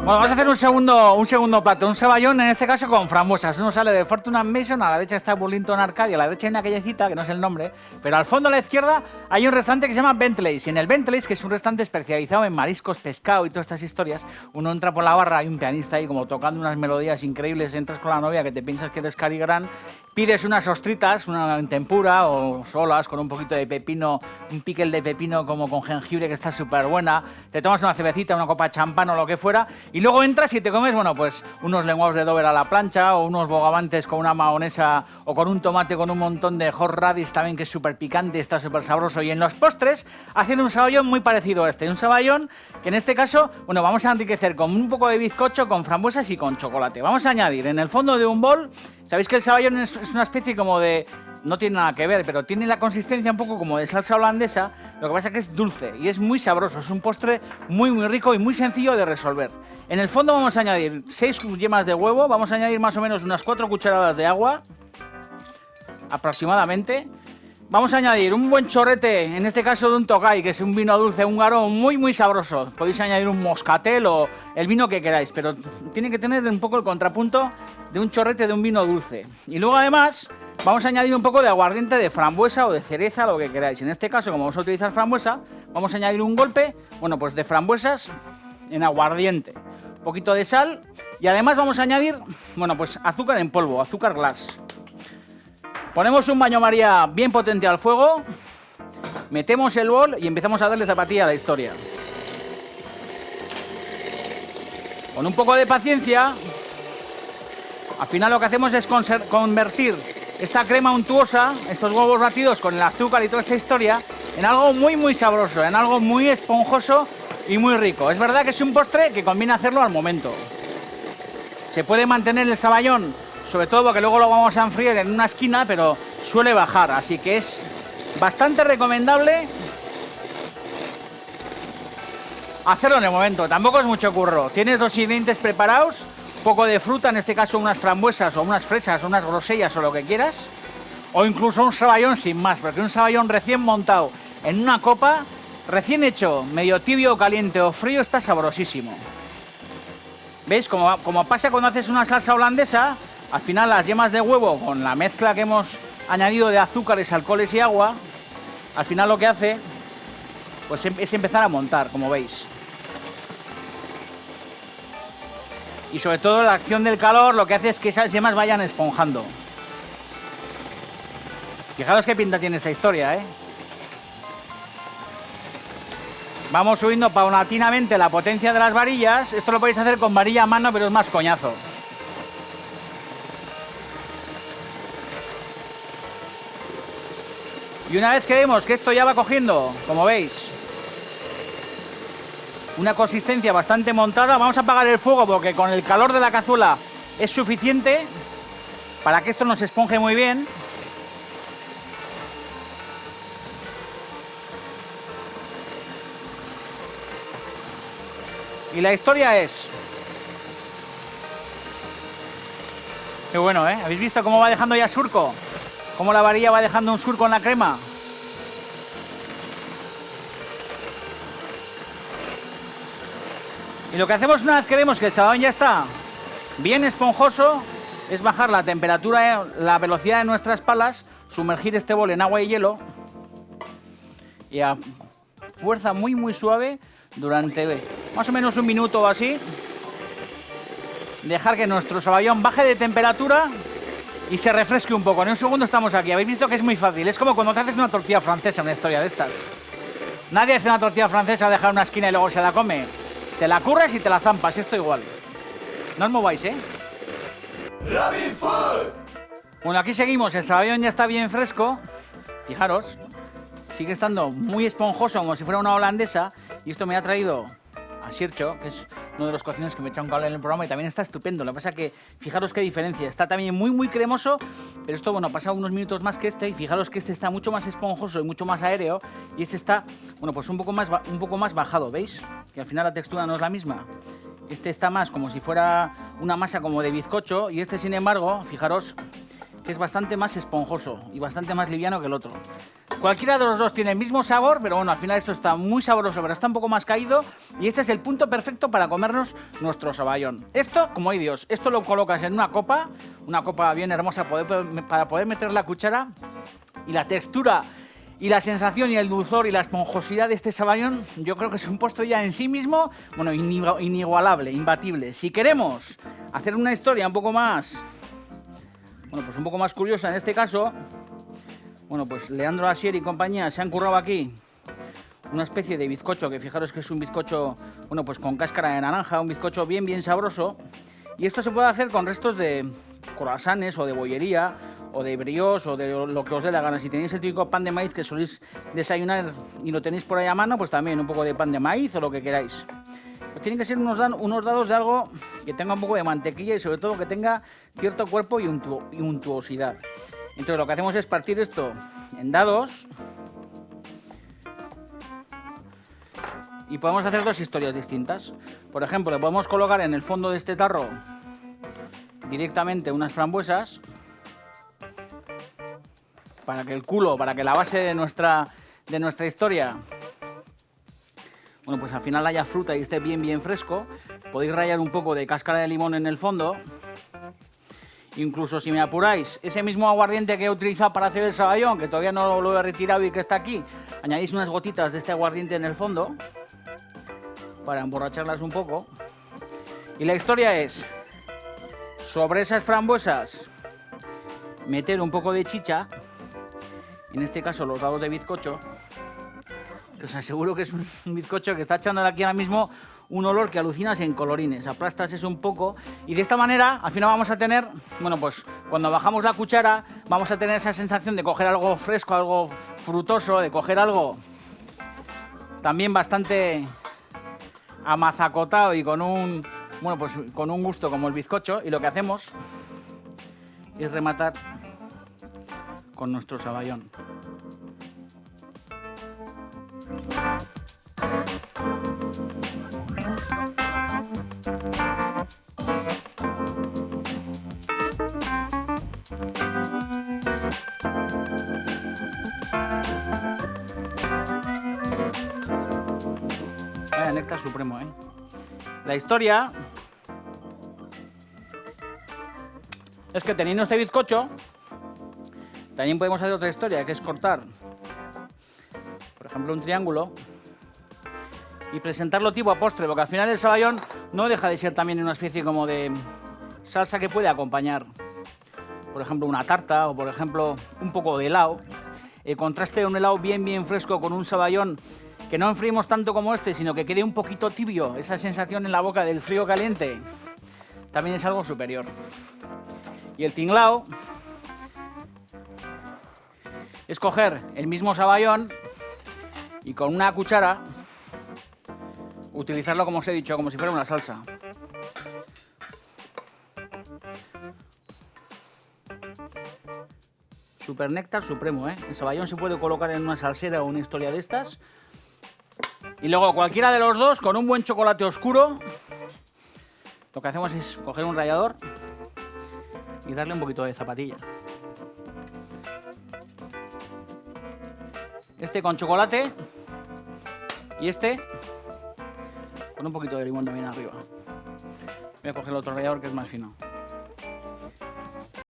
Bueno, vamos a hacer un segundo plato, un saballón, en este caso con frambuesas. Uno sale de Fortuna Mason, a la derecha está Burlington Arcadia, a la derecha hay una callecita, que no es el nombre, pero al fondo a la izquierda hay un restaurante que se llama Bentley's. Y en el Bentley's, que es un restaurante especializado en mariscos, pescado y todas estas historias, uno entra por la barra, hay un pianista ahí como tocando unas melodías increíbles, entras con la novia que te piensas que eres Cary Grant, pides unas ostritas, una en tempura o solas con un poquito de pepino, un pickle de pepino como con jengibre que está súper buena, te tomas una cervecita, una copa de champán o lo que fuera, y luego entras y te comes, bueno, pues unos lenguados de Dover a la plancha o unos bogavantes con una mahonesa o con un tomate con un montón de horseradish también que es súper picante, está súper sabroso. Y en los postres, haciendo un saballón muy parecido a este, un saballón que en este caso, bueno, vamos a enriquecer con un poco de bizcocho, con frambuesas y con chocolate. Vamos a añadir en el fondo de un bol, sabéis que el saballón es una especie como de... No tiene nada que ver, pero tiene la consistencia un poco como de salsa holandesa, lo que pasa es que es dulce y es muy sabroso, es un postre muy rico y muy sencillo de resolver. En el fondo vamos a añadir 6 yemas de huevo, vamos a añadir más o menos unas 4 cucharadas de agua, aproximadamente. Vamos a añadir un buen chorrete, en este caso de un Tokay, que es un vino dulce húngaro muy sabroso. Podéis añadir un moscatel o el vino que queráis, pero tiene que tener un poco el contrapunto de un chorrete de un vino dulce. Y luego además vamos a añadir un poco de aguardiente de frambuesa o de cereza, lo que queráis. En este caso, como vamos a utilizar frambuesa, vamos a añadir un golpe, bueno, pues de frambuesas en aguardiente. Un poquito de sal y además vamos a añadir, bueno, pues azúcar en polvo, azúcar glass. Ponemos un baño María bien potente al fuego, metemos el bol y empezamos a darle zapatilla a la historia. Con un poco de paciencia, al final lo que hacemos es convertir esta crema untuosa, estos huevos batidos con el azúcar y toda esta historia, en algo muy sabroso, en algo muy esponjoso y muy rico. Es verdad que es un postre que conviene hacerlo al momento. Se puede mantener el saballón, sobre todo porque luego lo vamos a enfriar en una esquina, pero suele bajar, así que es bastante recomendable hacerlo en el momento. Tampoco es mucho curro. Tienes los ingredientes preparados, un poco de fruta, en este caso unas frambuesas o unas fresas o unas grosellas o lo que quieras, o incluso un saballón sin más, porque un saballón recién montado en una copa, recién hecho, medio tibio o caliente o frío, está sabrosísimo. ¿Veis? Como pasa cuando haces una salsa holandesa, al final las yemas de huevo con la mezcla que hemos añadido de azúcares, alcoholes y agua, al final lo que hace pues es empezar a montar, como veis. Y sobre todo la acción del calor lo que hace es que esas yemas vayan esponjando. Fijaros qué pinta tiene esta historia, ¿eh? Vamos subiendo paulatinamente la potencia de las varillas. Esto lo podéis hacer con varilla a mano, pero es más coñazo. Y una vez que vemos que esto ya va cogiendo, como veis, una consistencia bastante montada, vamos a apagar el fuego porque con el calor de la cazuela es suficiente para que esto nos esponje muy bien. Y la historia es... Qué bueno, ¿eh? ¿Habéis visto cómo va dejando ya surco? Cómo la varilla va dejando un surco en la crema. Y lo que hacemos una vez que vemos que el saballón ya está bien esponjoso es bajar la temperatura, la velocidad de nuestras palas, sumergir este bol en agua y hielo y a fuerza muy suave durante más o menos un minuto o así, dejar que nuestro saballón baje de temperatura y se refresque un poco. En un segundo estamos aquí. Habéis visto que es muy fácil. Es como cuando te haces una tortilla francesa, una historia de estas. Nadie hace una tortilla francesa, deja en una esquina y luego se la come. Te la curras y te la zampas, esto igual. No os mováis, ¿eh? Bueno, aquí seguimos. El saballón ya está bien fresco. Fijaros, sigue estando muy esponjoso, como si fuera una holandesa. Y esto me ha traído a Sircho, que es uno de los cocineros que me echa un cable en el programa y también está estupendo. Lo que pasa es que, fijaros qué diferencia, está también muy cremoso, pero esto, bueno, pasa unos minutos más que este y fijaros que este está mucho más esponjoso y mucho más aéreo y este está, bueno, pues un poco más bajado, ¿veis? Que al final la textura no es la misma. Este está más como si fuera una masa como de bizcocho y este, sin embargo, fijaros que es bastante más esponjoso y bastante más liviano que el otro. Cualquiera de los dos tiene el mismo sabor, pero bueno, al final esto está muy sabroso, pero está un poco más caído. Y este es el punto perfecto para comernos nuestro saballón. Esto, como hay Dios, esto lo colocas en una copa bien hermosa para poder meter la cuchara. Y la textura y la sensación y el dulzor y la esponjosidad de este saballón, yo creo que es un postre ya en sí mismo, bueno, inigualable, imbatible. Si queremos hacer una historia un poco más, bueno, pues un poco más curiosa en este caso, bueno, pues Leandro Asier y compañía se han currado aquí una especie de bizcocho, que fijaros que es un bizcocho, bueno, pues con cáscara de naranja, un bizcocho bien sabroso. Y esto se puede hacer con restos de croissants o de bollería, o de brioche, o de lo que os dé la gana. Si tenéis el típico pan de maíz que soléis desayunar y lo tenéis por ahí a mano, pues también un poco de pan de maíz o lo que queráis. Pues tienen que ser unos dados de algo que tenga un poco de mantequilla y sobre todo que tenga cierto cuerpo y untuosidad. Entonces lo que hacemos es partir esto en dados y podemos hacer dos historias distintas. Por ejemplo, le podemos colocar en el fondo de este tarro directamente unas frambuesas para que la base de nuestra historia, bueno, pues al final haya fruta y esté bien fresco. Podéis rallar un poco de cáscara de limón en el fondo. Incluso si me apuráis, ese mismo aguardiente que he utilizado para hacer el saballón, que todavía no lo he retirado y que está aquí, añadís unas gotitas de este aguardiente en el fondo para emborracharlas un poco. Y la historia es, sobre esas frambuesas, meter un poco de chicha, en este caso los dados de bizcocho, que os aseguro que es un bizcocho que está echando aquí ahora mismo un olor que alucinas en colorines. Aplastas eso un poco y de esta manera al final vamos a tener, bueno, pues cuando bajamos la cuchara vamos a tener esa sensación de coger algo fresco, algo frutoso, de coger algo también bastante amazacotado y con un, bueno, pues con un gusto como el bizcocho. Y lo que hacemos es rematar con nuestro saballón. Vaya néctar supremo, ¿eh? La historia es que teniendo este bizcocho, también podemos hacer otra historia, que es cortar, por ejemplo, un triángulo y presentarlo tipo a postre, porque al final el saballón no deja de ser también una especie como de salsa que puede acompañar, por ejemplo, una tarta o, por ejemplo, un poco de helado. El contraste de un helado bien fresco con un saballón que no enfriemos tanto como este, sino que quede un poquito tibio, esa sensación en la boca del frío caliente, también es algo superior. Y el tinglao es coger el mismo saballón y con una cuchara utilizarlo, como os he dicho, como si fuera una salsa. Super néctar supremo, ¿eh? El saballón se puede colocar en una salsera o una historia de estas. Y luego cualquiera de los dos, con un buen chocolate oscuro, lo que hacemos es coger un rallador y darle un poquito de zapatilla. Este con chocolate y este con un poquito de limón también arriba. Voy a coger el otro rallador que es más fino.